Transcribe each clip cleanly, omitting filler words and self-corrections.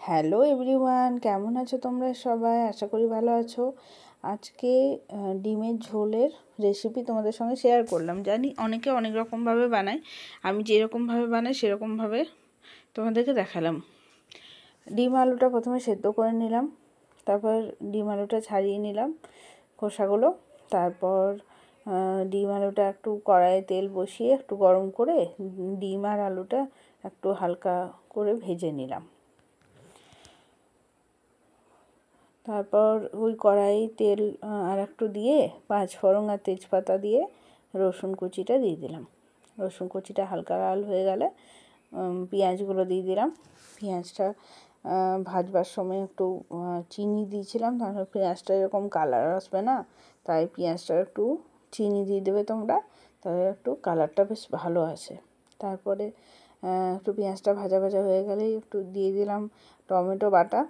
Hello everyone, কেমন আছো তোমরা সবাই? আশা করি ভালো আছো। আজকে ডিমের ঝোলের রেসিপি তোমাদের সঙ্গে শেয়ার করলাম। জানি অনেকে অনেক রকমভাবে বানায়, আমি যেরকমভাবে বানাই সেরকমভাবে তোমাদেরকে দেখালাম। ডিম আলুটা প্রথমে সেদ্ধ করে নিলাম, তারপর ডিম আলুটা ছাড়িয়ে নিলাম খোসাগুলো। তারপর ডিম আলুটা একটু কড়াইয়ে তেল বসিয়ে একটু গরম করে ডিম আর আলুটা একটু হালকা করে ভেজে নিলাম। তারপর ওই কড়াই তেল আর একটু দিয়ে পাঁচফোড়ন আর তেজপাতা দিয়ে রসুন কুচিটা দিয়ে দিলাম। রসুন কুচিটা হালকা লাল হয়ে গেলে পেঁয়াজগুলো দিয়ে দিলাম। পেঁয়াজটা ভাজবার সময় একটু চিনি দিয়েছিলাম, তাহলে পেঁয়াজটা এরকম কালার আসবে না, তাই পেঁয়াজটা একটু চিনি দিয়ে দেবে তোমরা, তাহলে একটু কালারটা বেশ ভালো আসে। তারপরে একটু পেঁয়াজটা ভাজা ভাজা হয়ে গেলেই একটু দিয়ে দিলাম টমেটো বাটা।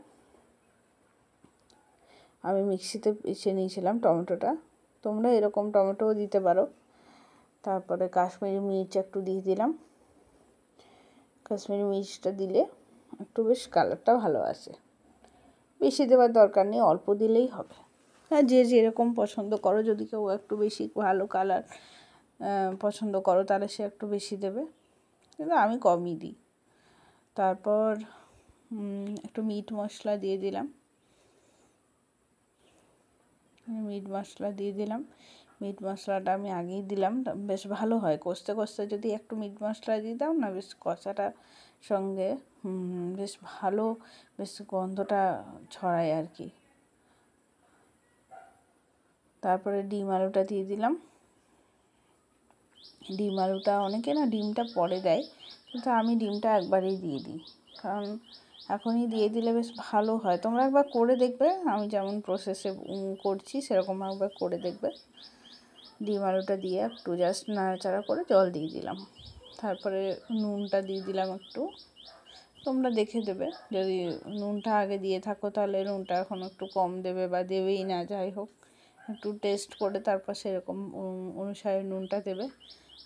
আমি মিক্সিতে পিষে নিয়েছিলাম টমেটোটা, তোমরা এরকম টমেটোও দিতে পারো। তারপরে কাশ্মীরি মির্চ একটু দিয়ে দিলাম। কাশ্মীরি মির্চটা দিলে একটু বেশ কালারটা ভালো আসে, বেশি দেওয়ার দরকার নেই, অল্প দিলেই হবে। আর যে যেরকম পছন্দ করো, যদি কেউ একটু বেশি ভালো কালার পছন্দ করো তাহলে সে একটু বেশি দেবে, কিন্তু আমি কমই দিই। তারপর একটু মিট মশলা দিয়ে দিলাম। মিট মশলাটা আমি আগেই দিলাম, বেশ ভালো হয়। কষতে কষতে যদি একটু মিট মশলা দিয়ে দাও না, বেশ কষাটার সঙ্গে বেশ ভালো, বেশ গন্ধটা ছড়ায় আর কি। তারপরে ডিম আলুটা দিয়ে দিলাম। ডিম আলুটা অনেকে না ডিমটা পরে দেয়, কিন্তু আমি ডিমটা একবারেই দিয়ে দিই, কারণ এখনই দিয়ে দিলে বেশ ভালো হয়। তোমরা একবার করে দেখবে, আমি যেমন প্রসেসে করছি সেরকম একবার করে দেখবে। ডিম আলুটা দিয়ে একটু জাস্ট নাড়াচাড়া করে জল দিয়ে দিলাম। তারপরে নুনটা দিয়ে দিলাম একটু, তোমরা দেখে দেবে। যদি নুনটা আগে দিয়ে থাকো তাহলে নুনটা এখন একটু কম দেবে বা দেবেই না, যাই হোক একটু টেস্ট করে তারপর সেরকম অনুসারে নুনটা দেবে।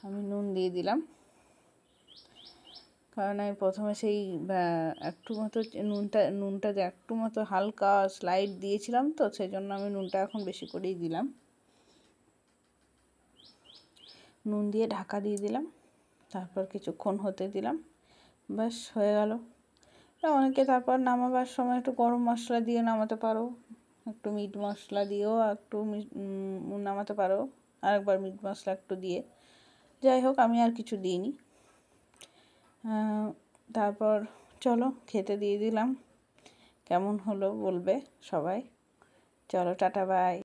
আমি নুন দিয়ে দিলাম, কারণ আমি প্রথমে সেই একটু মতো নুনটা একটু মতো হালকা স্লাইড দিয়েছিলাম, তো সেই জন্য আমি নুনটা এখন বেশি করেই দিলাম। নুন দিয়ে ঢাকা দিয়ে দিলাম, তারপর কিছুক্ষণ হতে দিলাম, ব্যাস হয়ে গেল। অনেকে তারপর নামাবার সময় একটু গরম মশলা দিয়ে নামাতে পারো, একটু মিট মশলা দিয়েও একটু নামাতে পারো, আরেকবার মিট মশলা একটু দিয়ে। যাই হোক, আমি আর কিছু দিইনি। তারপর চলো খেতে দিয়ে দিলাম। কেমন হলো বলবে সবাই। চলো, টাটা বাই।